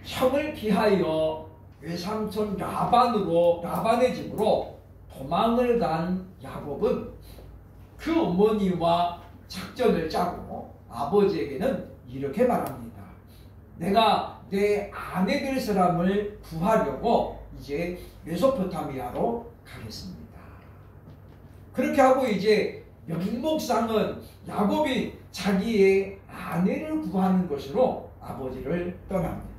형을 피하여 외삼촌 라반의 집으로 도망을 간 야곱은 그 어머니와 작전을 짜고 아버지에게는 이렇게 말합니다. 내가 내 아내 될 사람을 구하려고 이제 메소포타미아로 가겠습니다. 그렇게 하고 이제 명목상은 야곱이 자기의 아내를 구하는 것으로 아버지를 떠납니다.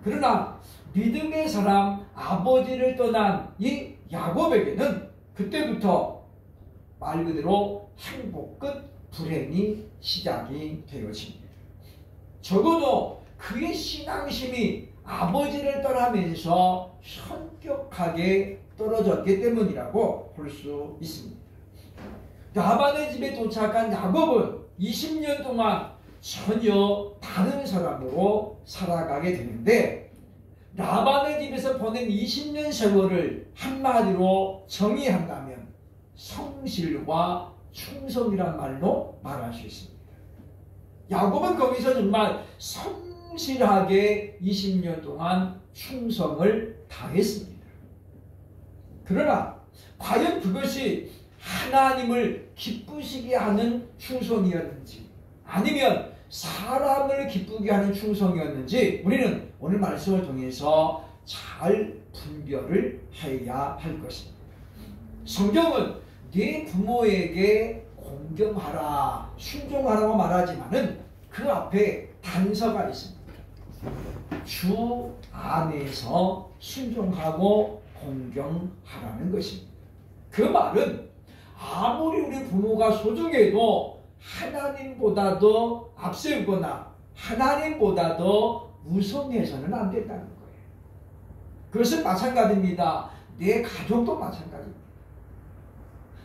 그러나 믿음의 사람 아버지를 떠난 이 야곱에게는 그때부터 말 그대로 행복 끝 불행이 시작이 되어집니다. 적어도 그의 신앙심이 아버지를 떠나면서 현격하게 떨어졌기 때문이라고 볼 수 있습니다. 라반의 집에 도착한 야곱은 20년 동안 전혀 다른 사람으로 살아가게 되는데, 라반의 집에서 보낸 20년 세월을 한마디로 정의한다면 성실과 충성이란 말로 말할 수 있습니다. 야곱은 거기서 정말 성실하게 20년 동안 충성을 다했습니다. 그러나 과연 그것이 하나님을 기쁘시게 하는 충성이었는지 아니면 사람을 기쁘게 하는 충성이었는지 우리는 오늘 말씀을 통해서 잘 분별을 해야 할 것입니다. 성경은 네 부모에게 공경하라, 순종하라고 말하지만은 그 앞에 단서가 있습니다. 주 안에서 순종하고 공경하라는 것입니다. 그 말은 아무리 우리 부모가 소중해도 하나님보다도 앞세우거나 하나님보다도 우선해서는 안 된다는 거예요. 그것은 마찬가지입니다. 내 가족도 마찬가지입니다.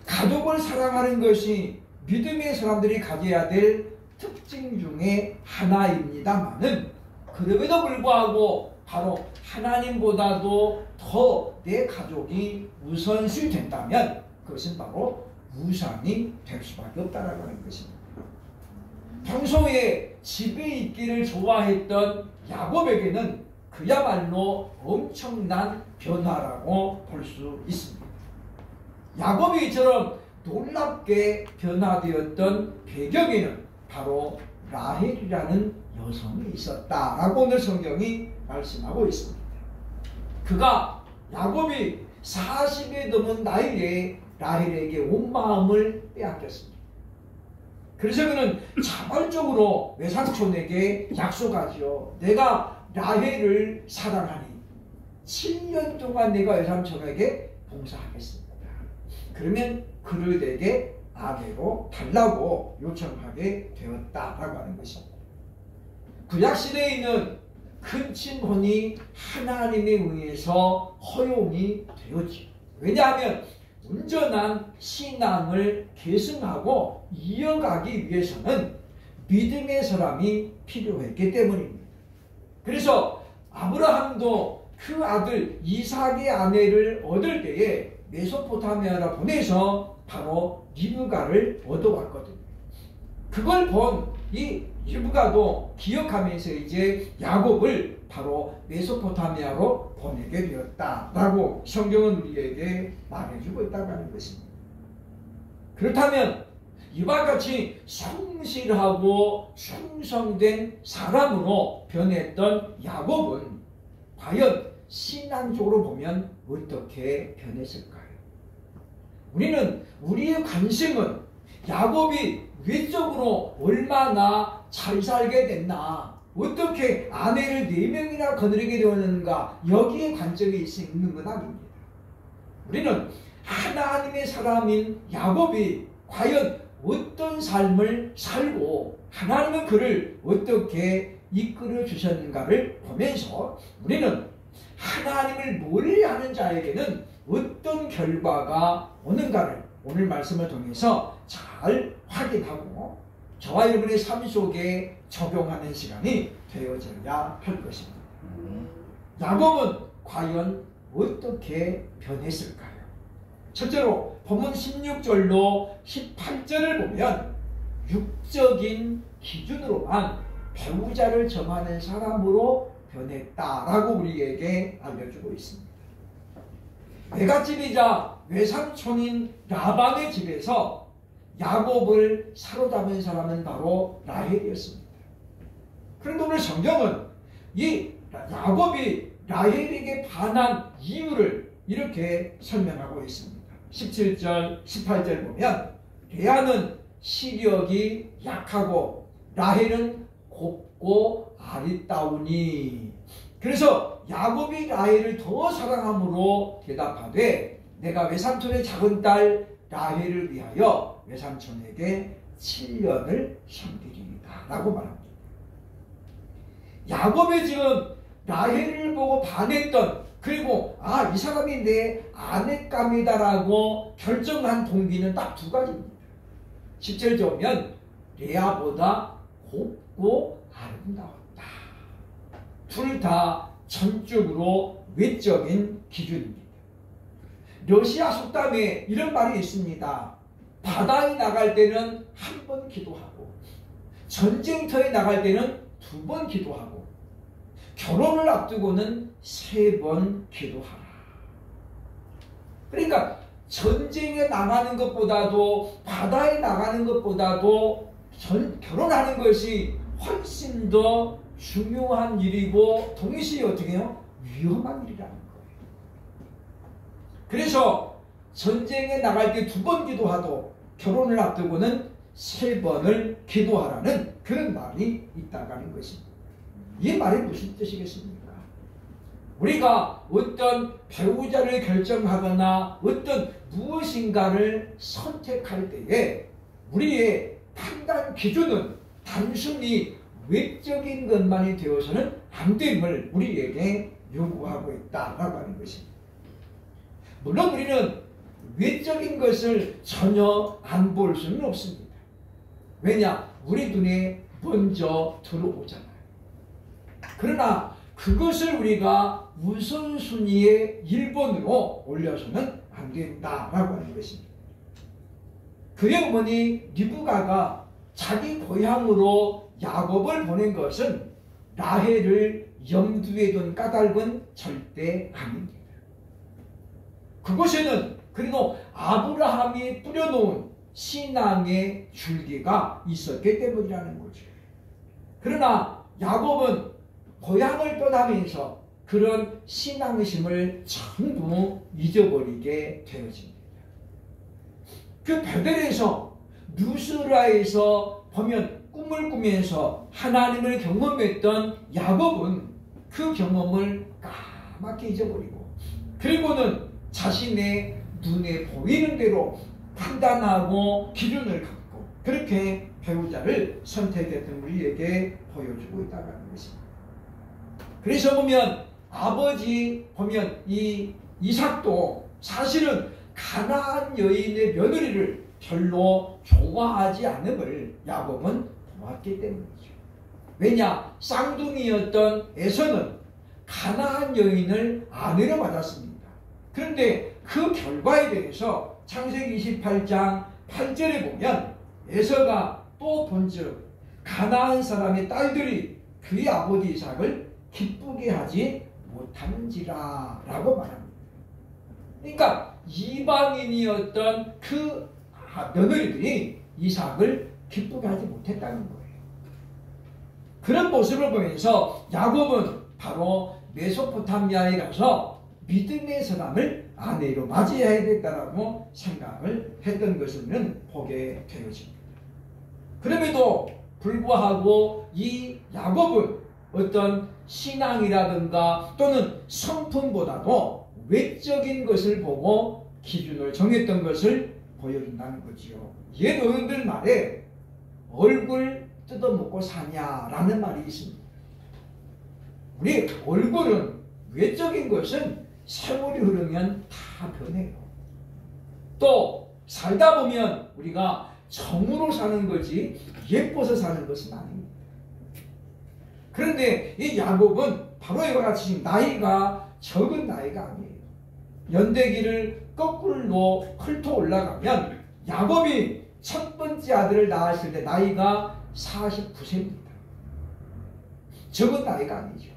가족을 사랑하는 것이 믿음의 사람들이 가져야 될 특징 중에 하나입니다만은 그럼에도 불구하고 바로 하나님보다도 더 내 가족이 우선시 된다면 그것은 바로 우상이 될 수밖에 없다라고 하는 것입니다. 평소에 집에 있기를 좋아했던 야곱에게는 그야말로 엄청난 변화라고 볼 수 있습니다. 야곱이 이처럼 놀랍게 변화되었던 배경에는 바로 라헬이라는 여성이 있었다라고 오늘 성경이 말씀하고 있습니다. 그가 야곱이 40에 넘은 나이에 라헬에게 온 마음을 빼앗겼습니다. 그래서 그는 자발적으로 외삼촌에게 약속하지요. 내가 라헬을 사랑하니 7년 동안 내가 외삼촌에게 봉사하겠습니다. 그러면 그를 내게 아내로 달라고 요청하게 되었다라고 하는 것입니다. 구약시대에 있는 큰 친혼이 하나님에 의해서 허용이 되었죠. 왜냐하면 온전한 신앙을 계승하고 이어가기 위해서는 믿음의 사람이 필요했기 때문입니다. 그래서 아브라함도 그 아들 이삭의 아내를 얻을 때에 메소포타미아로 보내서 바로 리브가를 얻어왔거든요. 그걸 본 이 리브가도 기억하면서 이제 야곱을 바로 메소포타미아로 보내게 되었다라고 성경은 우리에게 말해주고 있다고 하는 것입니다. 그렇다면 이와 같이 성실하고 충성된 사람으로 변했던 야곱은 과연 신앙적으로 보면 어떻게 변했을까요? 우리는 우리의 관심은 야곱이 외적으로 얼마나 잘 살게 됐나, 어떻게 아내를 4명이나 거느리게 되었는가, 여기에 관점이 있는 건 아닙니다. 우리는 하나님의 사람인 야곱이 과연 어떤 삶을 살고 하나님은 그를 어떻게 이끌어 주셨는가를 보면서 우리는 하나님을 멀리하는 자에게는 어떤 결과가 오는가를 오늘 말씀을 통해서 잘 확인하고 저와 여러분의 삶 속에 적용하는 시간이 되어져야 할 것입니다. 야곱은 과연 어떻게 변했을까요? 첫째로 본문 16절로 18절을 보면 육적인 기준으로만 배우자를 정하는 사람으로 변했다라고 우리에게 알려주고 있습니다. 외갓집이자 외삼촌인 라반의 집에서 야곱을 사로잡은 사람은 바로 라헬이었습니다. 그런데 오늘 성경은 이 야곱이 라헬에게 반한 이유를 이렇게 설명하고 있습니다. 17절, 18절 보면 레아는 시력이 약하고 라헬은 곱고 아리따우니, 그래서 야곱이 라헬을 더 사랑함으로 대답하되 내가 외삼촌의 작은 딸 라헬을 위하여 외삼촌에게 7년을 섬기리이다 라고 말합니다. 야곱이 지금 라헬을 보고 반했던, 그리고 이 사람이 내 아내감이다라고 결정한 동기는 딱 두 가지입니다. 17절 보면 레아보다 곱고 아름다웠다. 둘 다 전적으로 외적인 기준입니다. 러시아 속담에 이런 말이 있습니다. 바다에 나갈 때는 한 번 기도하고 전쟁터에 나갈 때는 2번 기도하고 결혼을 앞두고는 3번 기도하라. 그러니까 전쟁에 나가는 것보다도 바다에 나가는 것보다도 결혼하는 것이 훨씬 더 중요한 일이고 동시에 어떻게 해요? 위험한 일이라는 거예요. 그래서 전쟁에 나갈 때 2번 기도하도 결혼을 앞두고는 3번을 기도하라는 그런 말이 있다고 하는 것입니다. 이 말이 무슨 뜻이겠습니까? 우리가 어떤 배우자를 결정하거나 어떤 무엇인가를 선택할 때에 우리의 판단 기준은 단순히 외적인 것만이 되어서는 안 됨을 우리에게 요구하고 있다라고 하는 것입니다. 물론 우리는 외적인 것을 전혀 안 볼 수는 없습니다. 왜냐? 우리 눈에 먼저 들어오잖아요. 그러나 그것을 우리가 우선순위의 1번으로 올려서는 안 된다라고 하는 것입니다. 그의 어머니 리브가가 자기 고향으로 야곱을 보낸 것은 라헬을 염두에 둔 까닭은 절대 아닙니다. 그곳에는 그리고 아브라함이 뿌려놓은 신앙의 줄기가 있었기 때문이라는 거죠. 그러나 야곱은 고향을 떠나면서 그런 신앙심을 전부 잊어버리게 되어집니다. 그 베델에서 누스라에서 보면 꿈을 꾸면서 하나님을 경험했던 야곱은 그 경험을 까맣게 잊어버리고, 그리고는 자신의 눈에 보이는 대로 판단하고 기준을 갖고 그렇게 배우자를 선택했던 우리에게 보여주고 있다는 것입니다. 그래서 보면 아버지 보면 이 이삭도 사실은 가나안 여인의 며느리를 별로 좋아하지 않음을 야곱은 보았기 때문이죠. 왜냐? 쌍둥이였던 에서는 가나안 여인을 아내로 받았습니다. 그런데 그 결과에 대해서 창세기 28장 8절에 보면 에서가 또 본즉 가나안 사람의 딸들이 그의 아버지 이삭을 기쁘게 하지 못하는지라 라고 말합니다. 그러니까 이방인이었던 그 며느리들이 이삭을 기쁘게 하지 못했다는 거예요. 그런 모습을 보면서 야곱은 바로 메소포타미아에 가서 믿음의 사람을 아내로 맞이해야 됐다라고 생각을 했던 것을 보게 되어집니다. 그럼에도 불구하고 이 야곱은 어떤 신앙이라든가 또는 성품보다도 외적인 것을 보고 기준을 정했던 것을 보여준다는 거지요. 옛 어른들 말에 얼굴 뜯어먹고 사냐라는 말이 있습니다. 우리 얼굴은 외적인 것은 세월이 흐르면 다 변해요. 또 살다 보면 우리가 정으로 사는 거지 예뻐서 사는 것은 아닙니다. 그런데 이 야곱은 바로 이와 같이 나이가 적은 나이가 아니에요. 연대기를 거꾸로 훑어 올라가면 야곱이 첫 번째 아들을 낳았을 때 나이가 49세입니다. 적은 나이가 아니죠.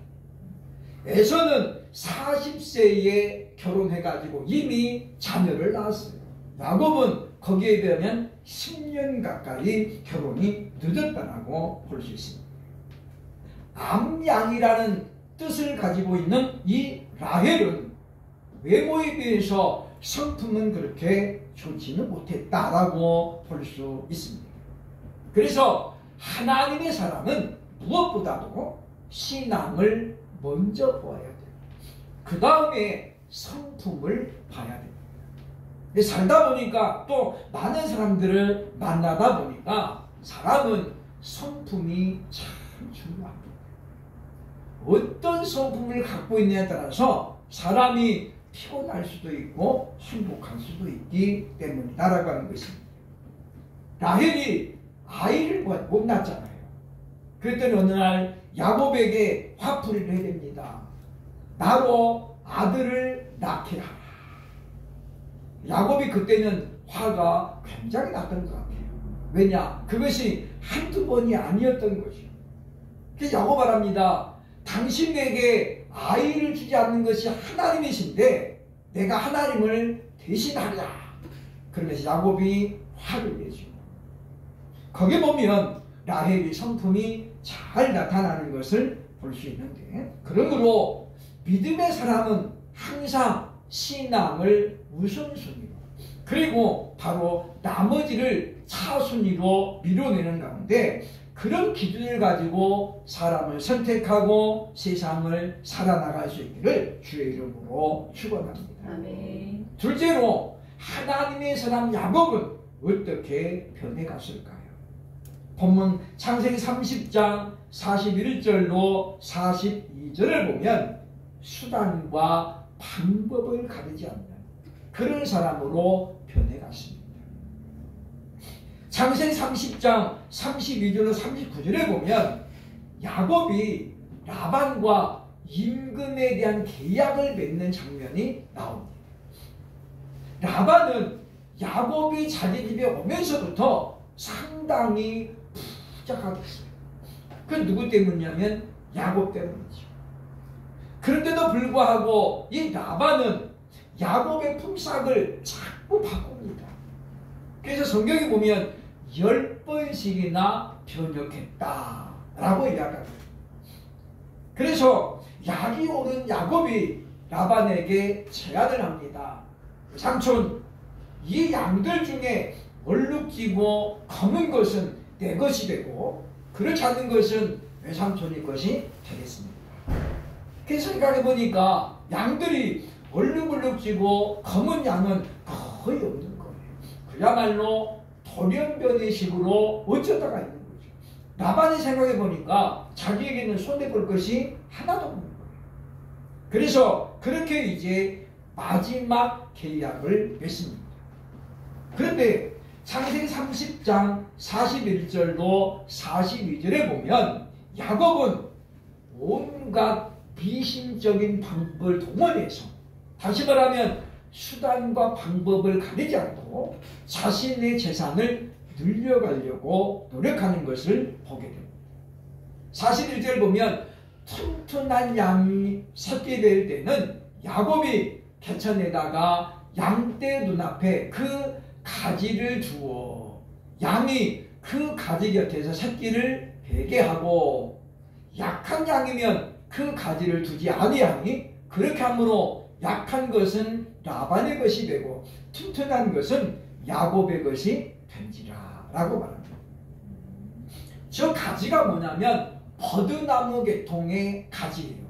에서는 40세에 결혼해가지고 이미 자녀를 낳았어요. 야곱은 거기에 비하면 10년 가까이 결혼이 늦었다라고 볼 수 있습니다. 암양이라는 뜻을 가지고 있는 이 라헬은 외모에 비해서 성품은 그렇게 좋지는 못했다라고 볼 수 있습니다. 그래서 하나님의 사람은 무엇보다도 신앙을 먼저 보아야 돼요. 그 다음에 성품을 봐야 됩니다. 근데 살다 보니까 또 많은 사람들을 만나다 보니까 사람은 성품이 참 중요합니다. 어떤 성품을 갖고 있느냐에 따라서 사람이 피곤할 수도 있고 행복할 수도 있기 때문이다라고 하는 것입니다. 라헬이 아이를 못 낳았잖아요. 그랬더니 어느 날 야곱에게 화풀이를 해야 됩니다. 나로 아들을 낳게 하라. 야곱이 그때는 화가 굉장히 났던 것 같아요. 왜냐? 그것이 한두 번이 아니었던 것이요. 그래서 야곱 말합니다. 당신에게 아이를 주지 않는 것이 하나님이신데 내가 하나님을 대신하리라. 그러면서 야곱이 화를 내죠. 거기 보면 라헬의 성품이 잘 나타나는 것을 볼 수 있는데, 그러므로 믿음의 사람은 항상 신앙을 우선순위로, 그리고 바로 나머지를 차순위로 밀어내는 가운데 그런 기준을 가지고 사람을 선택하고 세상을 살아나갈 수 있기를 주의 이름으로 축원합니다. 아멘. 둘째로 하나님의 사람 야곱은 어떻게 변해갔을까요? 본문 창세기 30장 41절로 42절을 보면 수단과 방법을 가리지 않는 그런 사람으로 변해갔습니다. 창세기 30장 32절로 39절에 보면 야곱이 라반과 임금에 대한 계약을 맺는 장면이 나옵니다. 라반은 야곱이 자기 집에 오면서부터 상당히 부자가 됐어요. 그 누구 때문이냐면 야곱 때문이죠. 그런데도 불구하고 이 라반은 야곱의 품삯을 자꾸 바꿉니다. 그래서 성경에 보면 10번씩이나 변역했다라고 이야기합니다. 그래서 약이 오른 야곱이 라반에게 제안을 합니다. 삼촌, 이 양들 중에 얼룩지고 검은 것은 내 것이 되고 그렇지 않은 것은 외삼촌의 것이 되겠습니다. 그래서 생각해 보니까 양들이 얼룩얼룩지고 검은 양은 거의 없는 거예요. 그야말로 돌연변이식으로 어쩌다가 있는 거죠. 라반이 생각해 보니까 자기에게는 손해볼 것이 하나도 없는 거예요. 그래서 그렇게 이제 마지막 계약을 맺습니다. 그런데 창세기 30장 41절로 42절에 보면 야곱은 온갖 비신적인 방법을 동원해서, 다시 말하면 수단과 방법을 가리지 않고 자신의 재산을 늘려가려고 노력하는 것을 보게 됩니다. 41절을 보면 튼튼한 양이 섞게 될 때는 야곱이 개천에다가 양떼 눈앞에 그 가지를 두어 양이 그 가지 곁에서 새끼를 베게 하고, 약한 양이면 그 가지를 두지 아니하니 그렇게 함으로 약한 것은 라반의 것이 되고 튼튼한 것은 야곱의 것이 된지라 라고 말합니다. 저 가지가 뭐냐면 버드나무 계통의 가지예요.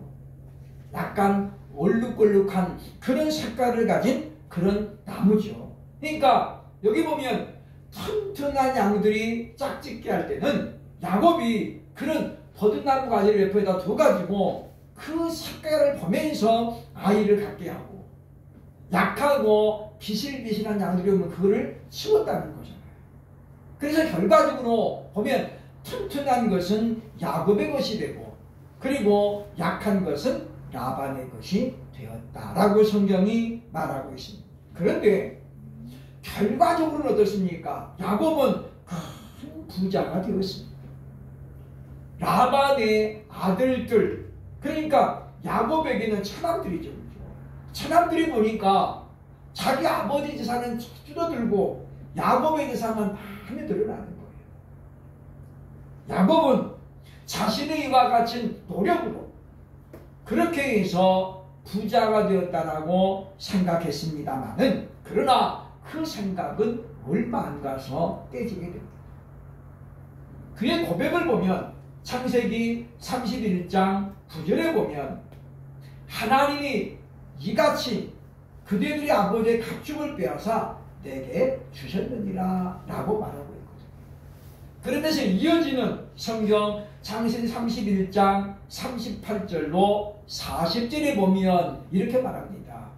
약간 얼룩얼룩한 그런 색깔을 가진 그런 나무죠. 그러니까 여기 보면 튼튼한 양들이 짝짓기 할 때는 야곱이 그런 버드나무 가지를 옆에다 둬가지고 그 색깔을 보면서 아이를 갖게 하고, 약하고 비실비실한 양들이 오면 그거를 치웠다는 거잖아요. 그래서 결과적으로 보면 튼튼한 것은 야곱의 것이 되고 그리고 약한 것은 라반의 것이 되었다라고 성경이 말하고 있습니다. 그런데 결과적으로는 어떻습니까? 야곱은 큰 부자가 되었습니다. 라반의 아들들, 그러니까 야곱에게는 처남들이죠. 처남들이 보니까 자기 아버지 재산은 줄어들고 야곱의 재산은 많이 늘어나는 거예요. 야곱은 자신의 이와 같은 노력으로 그렇게 해서 부자가 되었다라고 생각했습니다마는, 그러나 그 생각은 얼마 안 가서 깨지게 됩니다. 그의 고백을 보면 창세기 31장 9절에 보면 하나님이 이같이 그대들의 아버지의 가축을 빼앗아 내게 주셨느니라 라고 말하고 있거든요. 그러면서 이어지는 성경 창세기 31장 38절로 40절에 보면 이렇게 말합니다.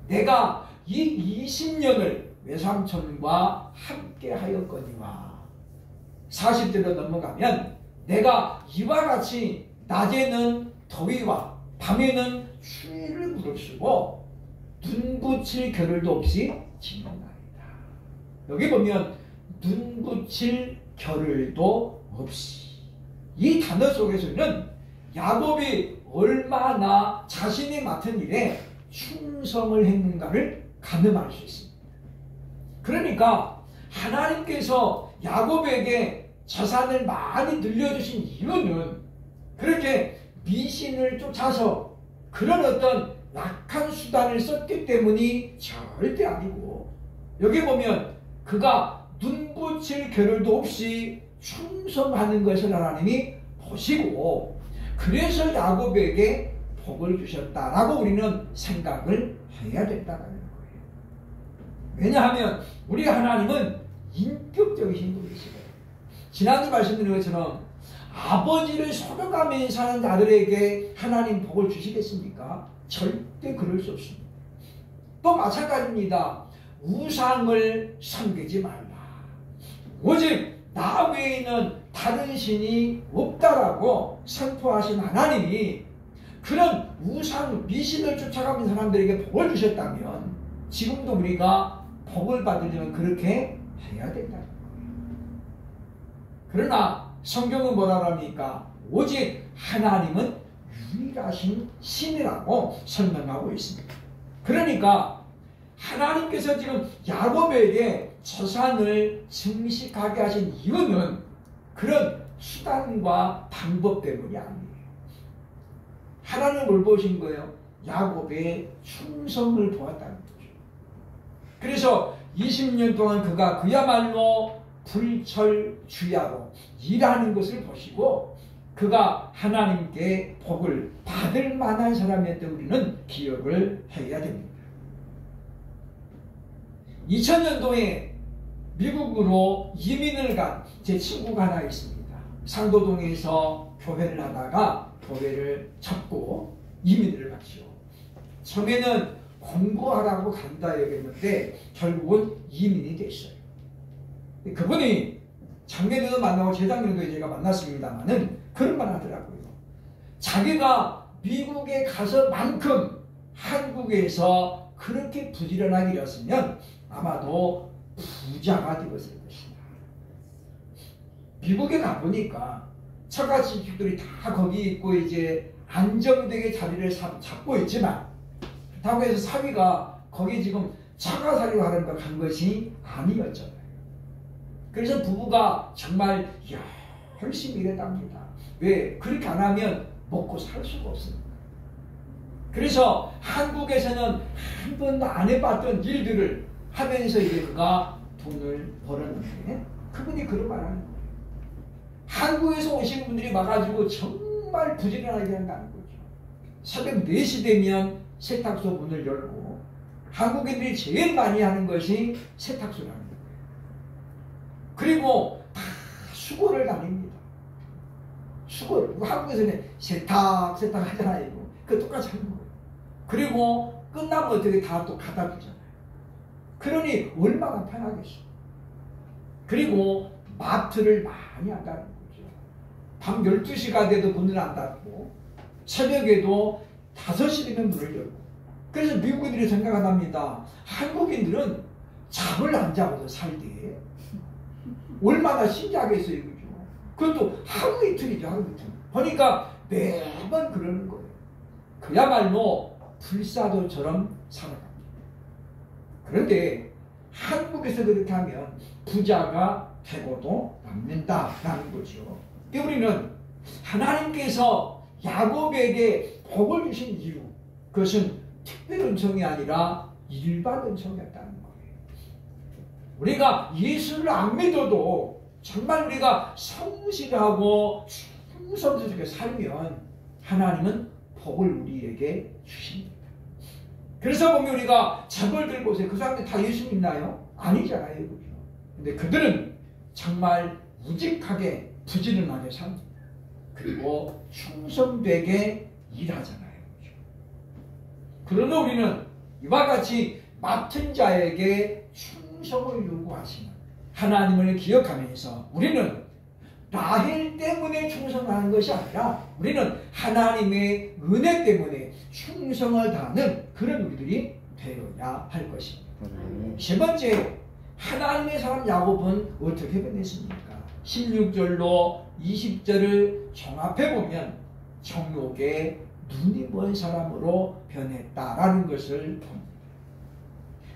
내가 이 20년을 외삼촌과 함께 하였거니와, 40절로 넘어가면 내가 이와 같이 낮에는 더위와 밤에는 추위를 무릅쓰고 눈붙일 겨를도 없이 지낸나이다. 여기 보면 눈붙일 겨를도 없이, 이 단어 속에서는 야곱이 얼마나 자신이 맡은 일에 충성을 했는가를 가늠할 수 있습니다. 그러니까 하나님께서 야곱에게 재산을 많이 늘려주신 이유는 그렇게 미신을 쫓아서 그런 어떤 약한 수단을 썼기 때문이 절대 아니고, 여기 보면 그가 눈붙일 겨를도 없이 충성하는 것을 하나님이 보시고 그래서 야곱에게 복을 주셨다라고 우리는 생각을 해야 된다는 거예요. 왜냐하면 우리 하나님은 인격적이신 분이시거든요. 지난주 말씀드린 것처럼 아버지를 속여가며 사는 자들에게 하나님 복을 주시겠습니까? 절대 그럴 수 없습니다. 또 마찬가지입니다. 우상을 섬기지 말라. 오직 나 외에는 다른 신이 없다라고 선포하신 하나님이 그런 우상 미신을 쫓아가는 사람들에게 복을 주셨다면 지금도 우리가 복을 받으려면 그렇게 해야 된다는 거예요. 그러나 성경은 뭐라고 합니까? 오직 하나님은 유일하신 신이라고 설명하고 있습니다. 그러니까 하나님께서 지금 야곱에게 재산을 증식하게 하신 이유는 그런 수단과 방법 때문이 아니에요. 하나님은 뭘 보신 거예요? 야곱의 충성을 보았다는 거죠. 그래서 20년 동안 그가 그야말로 불철주야로 일하는 것을 보시고 그가 하나님께 복을 받을 만한 사람이었던 우리는 기억을 해야 됩니다. 2000년도에 미국으로 이민을 간 제 친구가 하나 있습니다. 상도동에서 교회를 하다가 교회를 접고 이민을 갔죠. 처음에는 공부하라고 간다 여겼는데 결국은 이민이 됐어요. 그분이 작년에도 만나고 재작년에도 제가 만났습니다만은 그런 말 하더라고요. 자기가 미국에 가서만큼 한국에서 그렇게 부지런하게 일했으면 아마도 부자가 되었을 것이다. 미국에 가보니까 처가집들이 다 거기 있고 이제 안정되게 자리를 잡고 있지만 그렇다고 해서 사위가 거기 지금 처가살이로 하는 걸 간 것이 아니었잖아요. 그래서 부부가 정말 열심히 일했답니다. 왜? 그렇게 안 하면 먹고 살 수가 없습니다. 그래서 한국에서는 한 번도 안 해봤던 일들을 하면서 이제 그가 돈을 벌었는데 그분이 그런 말 하는 거예요. 한국에서 오신 분들이 와가지고 정말 부지런하게 한다는 거죠. 새벽 4시 되면 세탁소 문을 열고 한국인들이 제일 많이 하는 것이 세탁소라는 거예요. 그리고 다 수고를 다닙니다. 수고를. 한국에서는 세탁 하잖아요. 그 똑같이 하는 거예요. 그리고 끝나면 어떻게 다 또 갖다 주잖아요. 그러니 얼마나 편하겠어. 그리고 마트를 많이 한다는 거죠. 밤 12시가 돼도 문을 안 닫고 새벽에도 5시 되면 문을 열고. 그래서 미국인들이 생각합니다. 한국인들은 잠을 안 자고도 살대. 얼마나 신기하겠어요. 그죠? 그것도 하루 이틀이죠. 하루 이틀. 그러니까 매번 그러는 거예요. 그야말로 불사도처럼 살아갑니다. 그런데 한국에서 그렇게 하면 부자가 되고도 남는다라는 거죠. 우리는 하나님께서 야곱에게 복을 주신 이유, 그것은 특별 은총이 아니라 일반 은총이었다는 거예요. 우리가 예수를 안 믿어도 정말 우리가 성실하고 충성스럽게 살면 하나님은 복을 우리에게 주십니다. 그래서 보면 우리가 재벌 들고 오세요. 그 사람들 다 예수 믿나요? 아니잖아요. 그죠? 근데 그들은 정말 우직하게 부지런하게 삽니다. 그리고 충성되게 일하잖아요. 그죠? 그러나 우리는 이와 같이 맡은 자에게 충성을 요구하시는 하나님을 기억하면서 우리는 라헬 때문에 충성하는 것이 아니라 우리는 하나님의 은혜 때문에 충성을 다하는 그런 우리들이 되어야 할 것입니다. 세 번째, 하나님의 사람 야곱은 어떻게 변했습니까? 16절로 20절을 종합해보면 정욕에 눈이 먼 사람으로 변했다라는 것을 봅니다.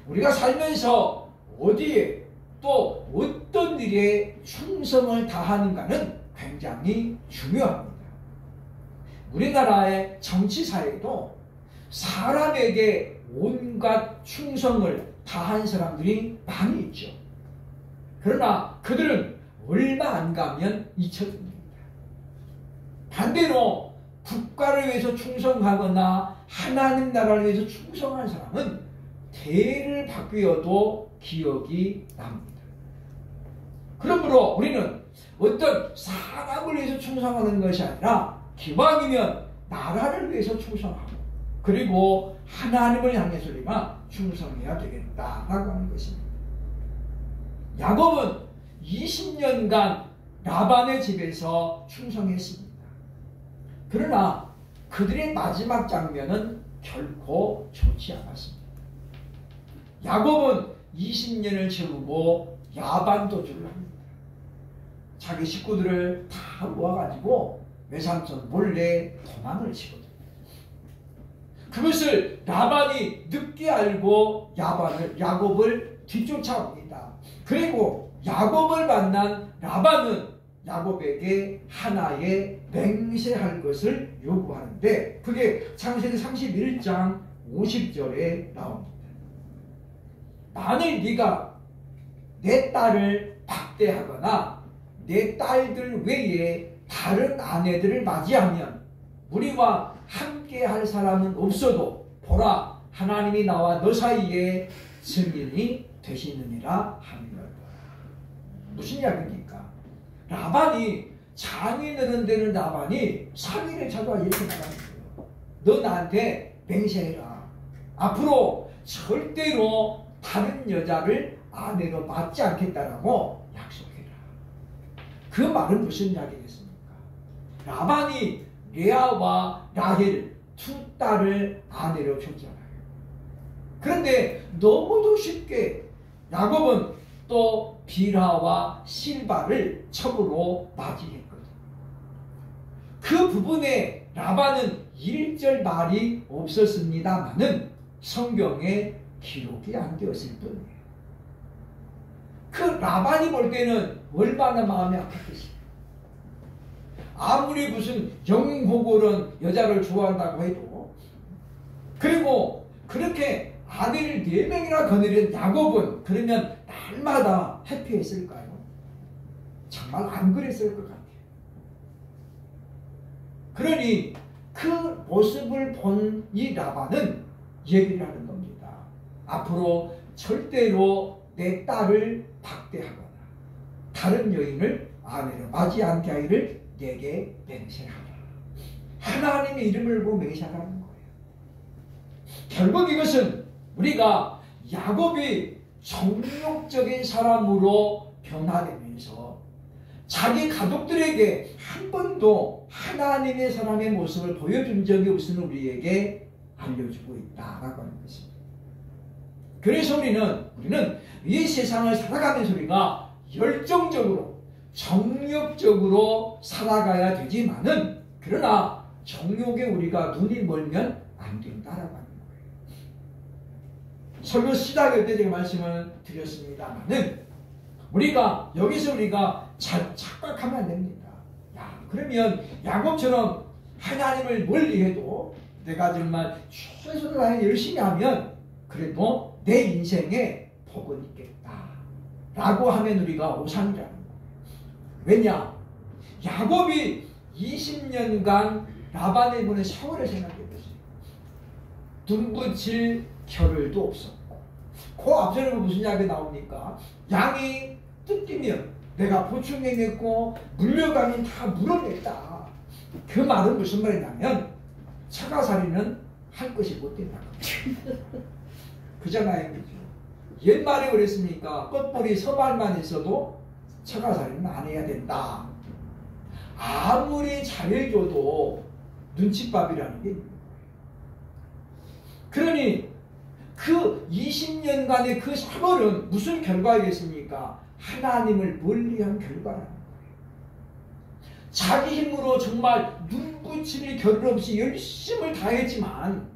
우리가 살면서 어디에 또 어떤 일에 충성을 다하는가는 굉장히 중요합니다. 우리나라의 정치사에도 사람에게 온갖 충성을 다한 사람들이 많이 있죠. 그러나 그들은 얼마 안 가면 잊혀집니다. 반대로 국가를 위해서 충성하거나 하나님 나라를 위해서 충성한 사람은 대를 바뀌어도 기억이 납니다. 그러므로 우리는 어떤 사람을 위해서 충성하는 것이 아니라 기왕이면 나라를 위해서 충성하고 그리고 하나님을 향해서 우리가 충성해야 되겠다라고 하는 것입니다. 야곱은 20년간 라반의 집에서 충성했습니다. 그러나 그들의 마지막 장면은 결코 좋지 않았습니다. 야곱은 20년을 채우고 야반 도주를 합니다. 자기 식구들을 다 모아가지고 외삼촌 몰래 도망을 치거든요. 그것을 라반이 늦게 알고 야곱을 뒤쫓아옵니다. 그리고 야곱을 만난 라반은 야곱에게 하나의 맹세할 것을 요구하는데 그게 창세기 31장 50절에 나옵니다. 만일 네가 내 딸을 박대하거나 내 딸들 외에 다른 아내들을 맞이하면 우리와 함께 할 사람은 없어도 보라 하나님이 나와 너 사이에 증인이 되시느니라 하는 거예요. 무슨 이야기입니까? 라반이 장인어른 되는 라반이 사위를 찾아와 이렇게 말하는 거예요. 너 나한테 맹세해라. 앞으로 절대로 다른 여자를 아내로 맞지 않겠다라고 약속해라. 그 말은 무슨 이야기겠습니까? 라반이 레아와 라헬 두 딸을 아내로 줬잖아요. 그런데 너무도 쉽게 야곱은 또 빌하와 실바를 첩으로 맞이했거든요. 그 부분에 라반은 1절 말이 없었습니다마는 성경에 기록이 안 되었을 뿐이에요. 그 라반이 볼 때는 얼마나 마음이 아팠겠어요. 아무리 무슨 영호골은 여자를 좋아한다고 해도 그리고 그렇게 아내를 4명이나 거느린 야곱은 그러면 날마다 해피했을까요? 정말 안 그랬을 것 같아요. 그러니 그 모습을 본 이 라반은 얘기를 하는 겁니다. 앞으로 절대로 내 딸을 박대하거나 다른 여인을 아내로 맞이 않게 하기를 내게 맹세하라. 하나님의 이름을 보고 맹세하라는 거예요. 결국 이것은 우리가 야곱이 정욕적인 사람으로 변화되면서 자기 가족들에게 한 번도 하나님의 사람의 모습을 보여준 적이 없는 우리에게 알려주고 있다라고 하는 것입니다. 그래서 우리는 이 세상을 살아가면서 우리가 열정적으로 정욕적으로 살아가야 되지만은 그러나 정욕에 우리가 눈이 멀면 안 된다라고 하는 거예요. 설교 시작할 때 제가 말씀을 드렸습니다만은 우리가 여기서 우리가 착각하면 안 됩니다. 야, 그러면 야곱처럼 하나님을 멀리해도 내가 정말 최선을 다해 열심히 하면 그래도 내 인생에 복은 있겠다 라고 하면 우리가 오산이라는 거예요. 왜냐? 야곱이 20년간 라반의 문에 세월을 생각해보세요. 눈붙일 겨를도 없었고 그 앞전에 무슨 이야기 나옵니까? 양이 뜯기면 내가 보충해냈고 물려가면 다 물어냈다. 그 말은 무슨 말이냐면 처가살이는 할 것이 못 된다. 그잖아요. 옛말에 그랬습니까? 껍벌이 서발만 있어도 처가살이는 안 해야 된다. 아무리 잘해줘도 눈칫밥이라는 게 있는 거예요. 그러니 그 20년간의 그 세월은 무슨 결과이겠습니까? 하나님을 멀리한 결과라는 거예요. 자기 힘으로 정말 눈붙일 겨를 없이 열심을 다했지만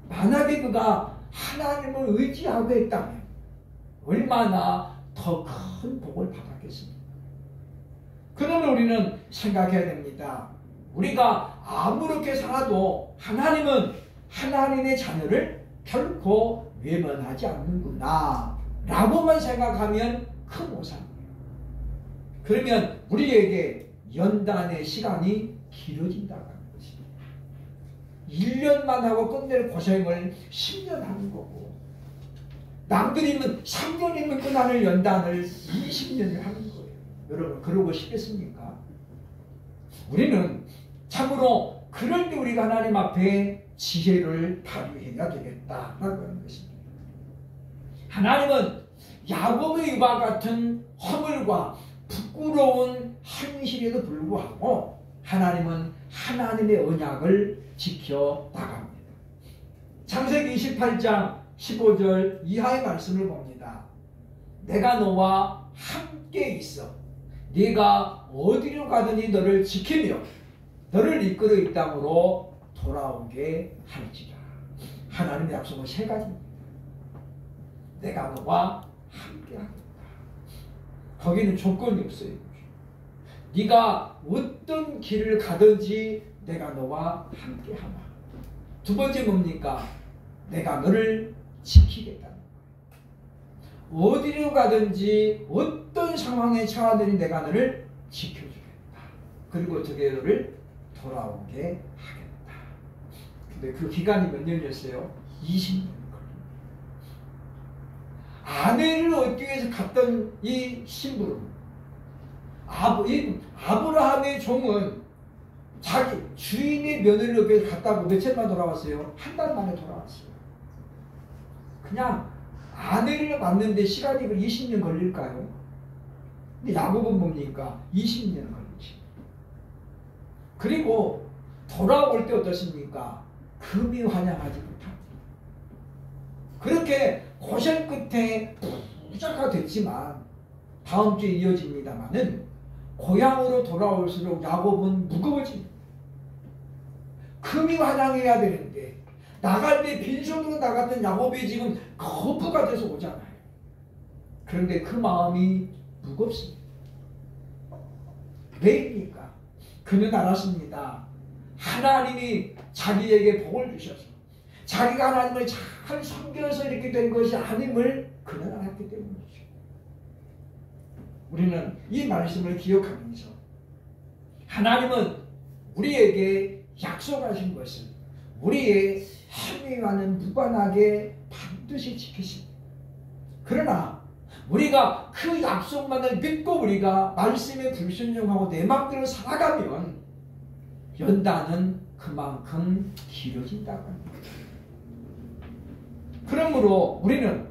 만약에 그가 하나님을 의지하고 했다면 얼마나 더 큰 복을 받았겠습니까? 그러면 우리는 생각해야 됩니다. 우리가 아무렇게 살아도 하나님은 하나님의 자녀를 결코 외면하지 않는구나 라고만 생각하면 큰 오산이에요. 그러면 우리에게 연단의 시간이 길어진다고 하는 것입니다. 1년만 하고 끝낼 고생을 10년 하는 거고 남들이면 3년이면 끝나는 연단을 20년을 하는 거예요. 여러분 그러고 싶겠습니까? 우리는 참으로 그럴 때 우리가 하나님 앞에 지혜를 발휘해야 되겠다라고 하는 것입니다. 하나님은 야곱의 이와 같은 허물과 부끄러운 현실에도 불구하고 하나님은 하나님의 언약을 지켜나갑니다. 창세기 28장 15절 이하의 말씀을 봅니다. 내가 너와 함께 있어 네가 어디로 가든지 너를 지키며 너를 이끌어 이 땅으로 돌아오게 할지라. 하나님의 약속은 세 가지입니다. 내가 너와 함께 하겠다. 거기는 조건이 없어요. 네가 어떤 길을 가든지 내가 너와 함께 하마. 두 번째 뭡니까? 내가 너를 지키겠다는 거예요. 어디로 가든지 어떤 상황에 처하든지 내가 너를 지켜주겠다. 그리고 어떻게 너를 돌아오게 하겠다. 근데 그 기간이 몇 년이었어요? 20년 걸립니다. 아내를 얻기 위해서 갔던 이 신부는 아브라함의 종은 자기 주인의 며느리를 얻기 위해서 갔다고 며칠만 돌아왔어요? 한 달 만에 돌아왔어요. 그냥 아내를 만나는데 시간이 20년 걸릴까요? 근데 야곱은 뭡니까? 20년 걸리지. 그리고 돌아올 때 어떻습니까? 금이 환영하지 못합니다. 그렇게 고생 끝에 부자가 됐지만 다음 주에 이어집니다마는 고향으로 돌아올수록 야곱은 무거워집니다. 금이 환영해야 되는데 나갈 때 빈손으로 나갔던 야곱이 지금 거부가 돼서 오잖아요. 그런데 그 마음이 무겁습니다. 왜입니까? 그는 알았습니다. 하나님이 자기에게 복을 주셔서 자기가 하나님을 잘 섬겨서 이렇게 된 것이 아님을 그는 알았기 때문이죠. 우리는 이 말씀을 기억하면서 하나님은 우리에게 약속하신 것을 우리의 행위와는 무관하게 반드시 지키십니다. 그러나 우리가 그 약속만을 믿고 우리가 말씀에 불순종하고 내 마음대로 살아가면 연단은 그만큼 길어진다고 합니다. 그러므로 우리는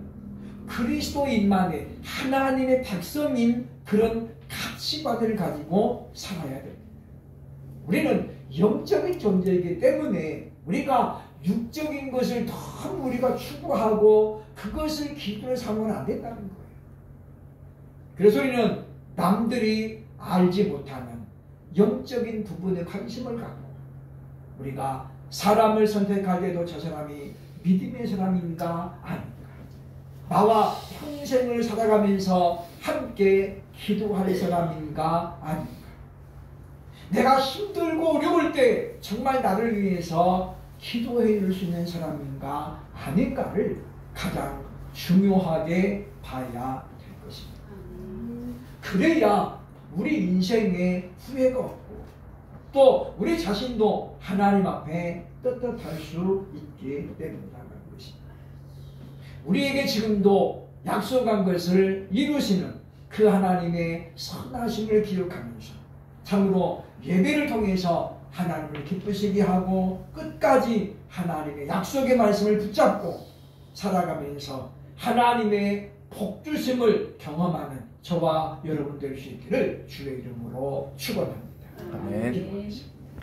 그리스도인만의 하나님의 백성인 그런 가치관을 가지고 살아야 됩니다. 우리는 영적인 존재이기 때문에 우리가 육적인 것을 너무 우리가 추구하고 그것을 기준으로 삼으면 안 된다는 거예요. 그래서 우리는 남들이 알지 못하는 영적인 부분에 관심을 갖고 우리가 사람을 선택할 때도 저 사람이 믿음의 사람인가 아닌가, 나와 평생을 살아가면서 함께 기도할 사람인가 아닌가, 내가 힘들고 어려울 때 정말 나를 위해서 기도해 줄 수 있는 사람인가 아닌가를 가장 중요하게 봐야 될 것입니다. 그래야 우리 인생에 후회가 없고 또 우리 자신도 하나님 앞에 떳떳할 수 있게 된다는 것입니다. 우리에게 지금도 약속한 것을 이루시는 그 하나님의 선하심을 기억하면서 참으로 예배를 통해서 하나님을 기쁘시게 하고 끝까지 하나님의 약속의 말씀을 붙잡고 살아가면서 하나님의 복주심을 경험하는 저와 여러분 될 수 있기를 주의 이름으로 축원합니다. 아멘.